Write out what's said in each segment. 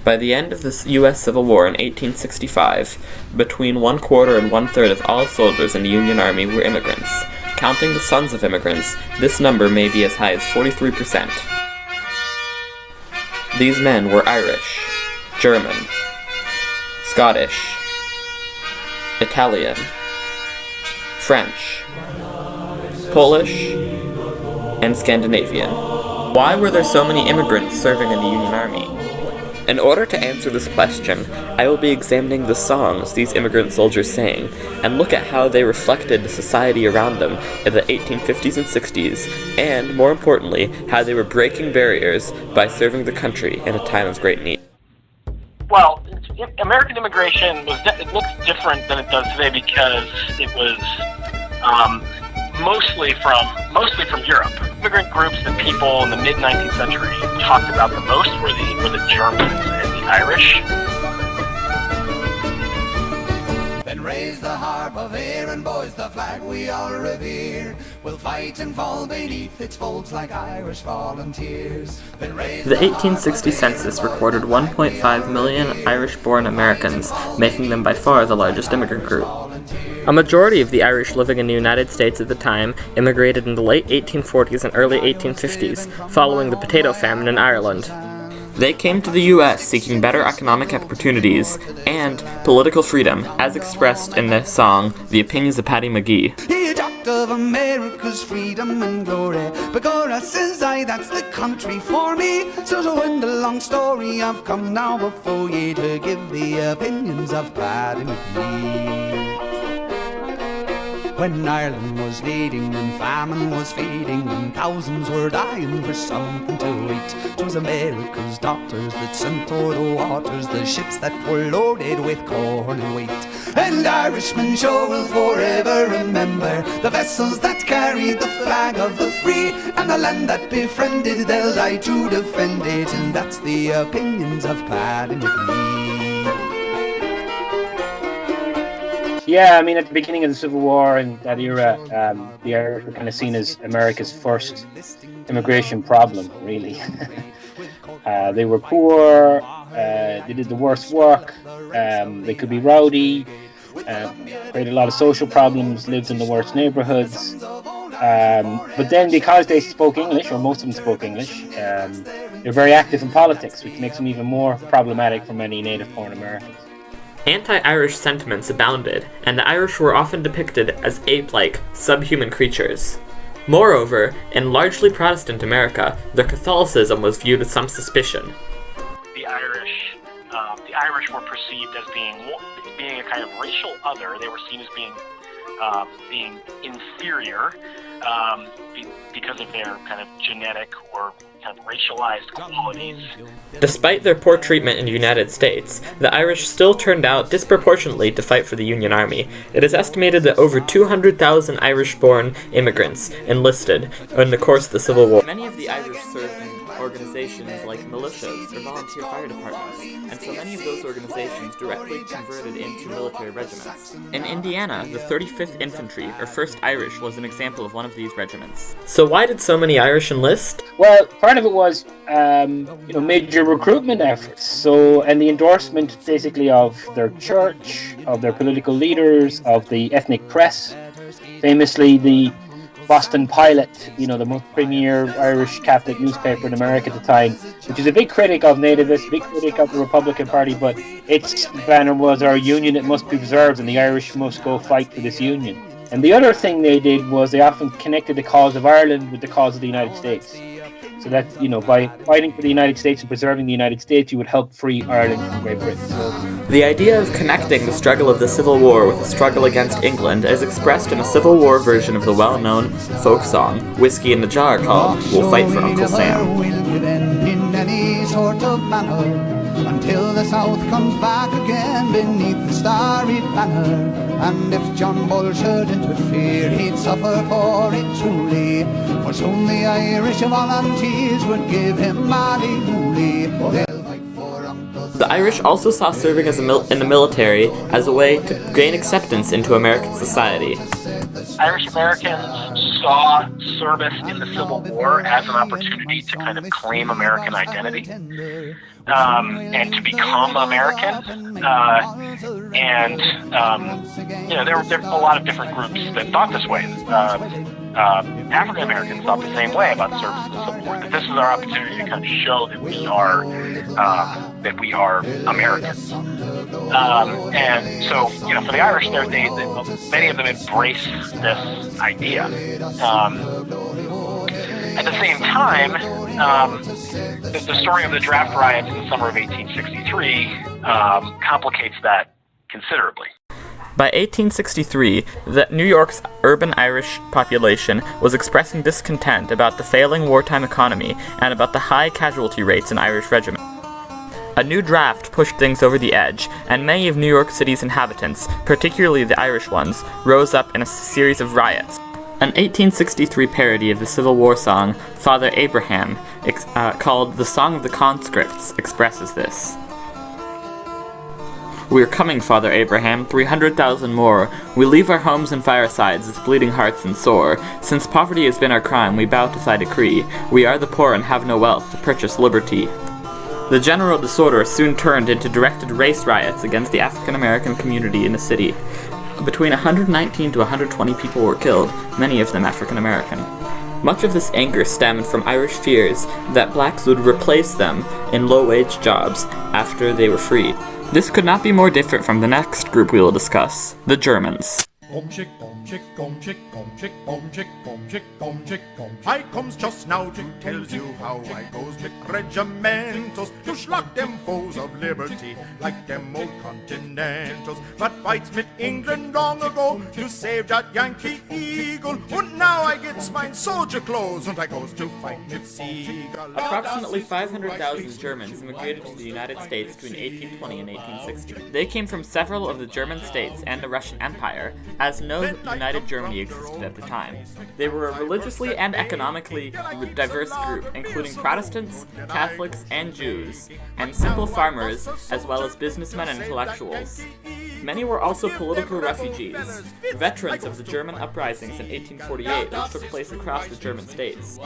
By the end of the U.S. Civil War in 1865, between 1/4 and 1/3 of all soldiers in the Union Army were immigrants. Counting the sons of immigrants, this number may be as high as 43%. These men were Irish, German, Scottish, Italian, French, Polish, and Scandinavian. Why were there so many immigrants serving in the Union Army? In order to answer this question, I will be examining the songs these immigrant soldiers sang, and look at how they reflected the society around them in the 1850s and 60s, and, more importantly, how they were breaking barriers by serving the country in a time of great need. Well, American immigration it looks different than it does today because it was mostly from Europe. Immigrant groups that people in the mid-19th century talked about the most were the Germans and the Irish. Then raise the harp of Erin, boys, the flag we all revere. We'll fight and fall beneath its folds like Irish volunteers. The 1860 census recorded 1.5 million Irish-born Americans, making them by far the largest immigrant group. A majority of the Irish living in the United States at the time immigrated in the late 1840s and early 1850s, following the potato famine in Ireland. They came to the U.S. seeking better economic opportunities and political freedom, as expressed in the song The Opinions of Paddy McGee. He talked of America's freedom and glory. Begorra, says I, that's the country for me. So to end the long story, I've come now before ye to give the opinions of Paddy McGee. When Ireland was leading and famine was feeding and thousands were dying for something to eat, 'twas America's daughters that sent o'er the waters the ships that were loaded with corn and wheat. And Irishmen sure will forever remember the vessels that carried the flag of the free, and the land that befriended they'll die to defend it, and that's the opinions of Paddy McGee. Yeah, I mean, at the beginning of the Civil War and that era, the Irish were kind of seen as America's first immigration problem, really. They were poor, they did the worst work, they could be rowdy, created a lot of social problems, lived in the worst neighborhoods. But then because they spoke English, or most of them spoke English, they're very active in politics, which makes them even more problematic for many native-born Americans. Anti-Irish sentiments abounded, and the Irish were often depicted as ape-like, subhuman creatures. Moreover, in largely Protestant America, their Catholicism was viewed with some suspicion. The Irish were perceived as being a kind of racial other. They were seen as being inferior because of their kind of genetic or kind of racialized qualities. Despite their poor treatment in the United States, the Irish still turned out disproportionately to fight for the Union Army. It is estimated that over 200,000 Irish-born immigrants enlisted in the course of the Civil War. Many of the Irish served in organizations like militias or volunteer fire departments, and so many of those organizations directly converted into military regiments. In Indiana, the 35th Infantry, or 1st Irish, was an example of one of these regiments. So why did so many Irish enlist? Well, part of it was, major recruitment efforts. And the endorsement, basically, of their church, of their political leaders, of the ethnic press. Famously, the Boston Pilot, the most premier Irish Catholic newspaper in America at the time, which is a big critic of nativists, big critic of the Republican Party, but its banner was, "Our union, it must be preserved, and the Irish must go fight for this union." And the other thing they did was they often connected the cause of Ireland with the cause of the United States. So that, by fighting for the United States and preserving the United States, you would help free Ireland from Great Britain. The idea of connecting the struggle of the Civil War with the struggle against England is expressed in a Civil War version of the well-known folk song, Whiskey in the Jar, called We'll Fight for Uncle Sam. Until the South comes back again beneath the starry banner. And if John Bull should interfere, he'd suffer for it truly. For soon the Irish volunteers would give him Mally Dooley. They'll fight for Uncle Sam. The Irish also saw serving as in the military as a way to gain acceptance into American society. Irish Americans saw service in the Civil War as an opportunity to kind of claim American identity and to become American. There were a lot of different groups that thought this way. African Americans thought the same way about service in the Civil War. That this is our opportunity to kind of show that we are Americans. And so, for the Irish, many of them embrace this idea. At the same time, the story of the draft riots in the summer of 1863 complicates that considerably. By 1863, New York's urban Irish population was expressing discontent about the failing wartime economy and about the high casualty rates in Irish regiments. A new draft pushed things over the edge, and many of New York City's inhabitants, particularly the Irish ones, rose up in a series of riots. An 1863 parody of the Civil War song, Father Abraham, called The Song of the Conscripts, expresses this. "We're coming, Father Abraham, 300,000 more. We leave our homes and firesides with bleeding hearts and sore. Since poverty has been our crime, we bow to thy decree. We are the poor and have no wealth to purchase liberty." The general disorder soon turned into directed race riots against the African American community in the city. Between 119 to 120 people were killed, many of them African American. Much of this anger stemmed from Irish fears that blacks would replace them in low-wage jobs after they were freed. This could not be more different from the next group we will discuss, the Germans. I comes just now to tell you how I goes with regimentals to schlag them foes of liberty like them old continentals. But fights with England long ago to save that Yankee eagle. And now I gets mine soldier clothes and I goes to fight with Seagull. Approximately 500,000 Germans immigrated to the United States between 1820 and 1860. They came from several of the German states and the Russian Empire, as no United Germany existed at the time. They were a religiously and economically diverse group, including Protestants, Catholics, and Jews, and simple farmers, as well as businessmen and intellectuals. Many were also political refugees, veterans of the German uprisings in 1848, which took place across the German states.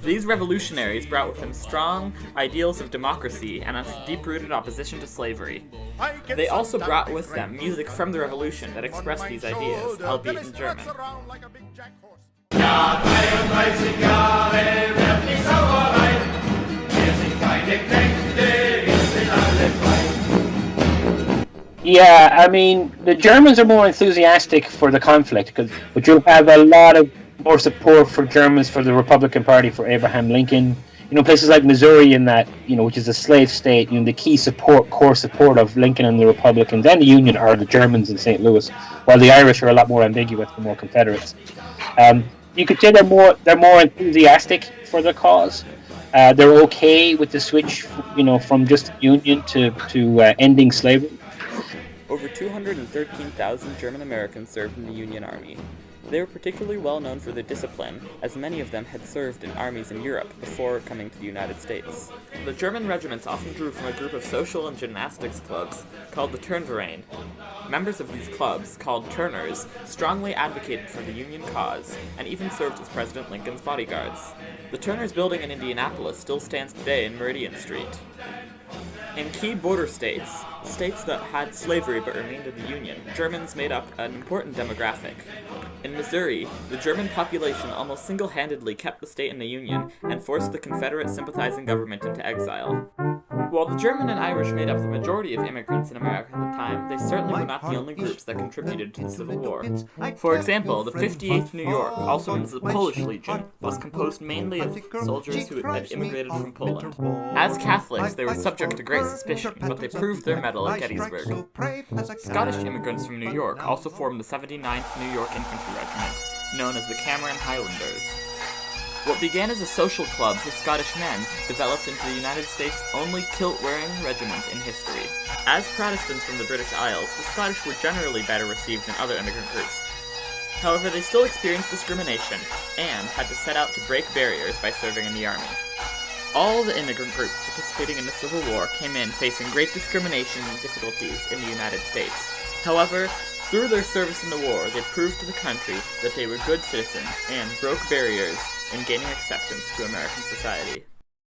These revolutionaries brought with them strong ideals of democracy and a deep-rooted opposition to slavery. They also brought with them music from the revolution that expressed these ideas, albeit in German. Ja, 33 Jahre wird die Sauerei. Wir sind keine Knechte, wir sind alle frei. Yeah, I mean, the Germans are more enthusiastic for the conflict, but you have a lot of more support for Germans for the Republican Party, for Abraham Lincoln. Places like Missouri, which is a slave state, the key core support of Lincoln and the Republicans and the Union are the Germans in St. Louis, while the Irish are a lot more ambiguous, they're more Confederates. You could say they're more enthusiastic for the cause. They're okay with the switch, from just Union to ending slavery. Over 213,000 German Americans served in the Union Army. They were particularly well known for their discipline, as many of them had served in armies in Europe before coming to the United States. The German regiments often drew from a group of social and gymnastics clubs called the Turnverein. Members of these clubs, called Turners, strongly advocated for the Union cause, and even served as President Lincoln's bodyguards. The Turners building in Indianapolis still stands today in Meridian Street. In key border states that had slavery but remained in the Union, Germans made up an important demographic. In Missouri, the German population almost single-handedly kept the state in the Union and forced the Confederate sympathizing government into exile. While the German and Irish made up the majority of immigrants in America at the time, they certainly were not the only groups that contributed to the Civil War. For example, the 58th New York, also known as the Polish Legion, was composed mainly of soldiers who had immigrated from Poland. As Catholics, they were subject to great suspicion, but they proved their mettle at Gettysburg. Scottish immigrants from New York also formed the 79th New York Infantry Regiment, known as the Cameron Highlanders. What began as a social club for Scottish men developed into the United States' only kilt-wearing regiment in history. As Protestants from the British Isles, the Scottish were generally better received than other immigrant groups. However, they still experienced discrimination, and had to set out to break barriers by serving in the army. All the immigrant groups participating in the Civil War came in facing great discrimination and difficulties in the United States. However, Through their service in the war, they proved to the country that they were good citizens and broke barriers in gaining acceptance to American society.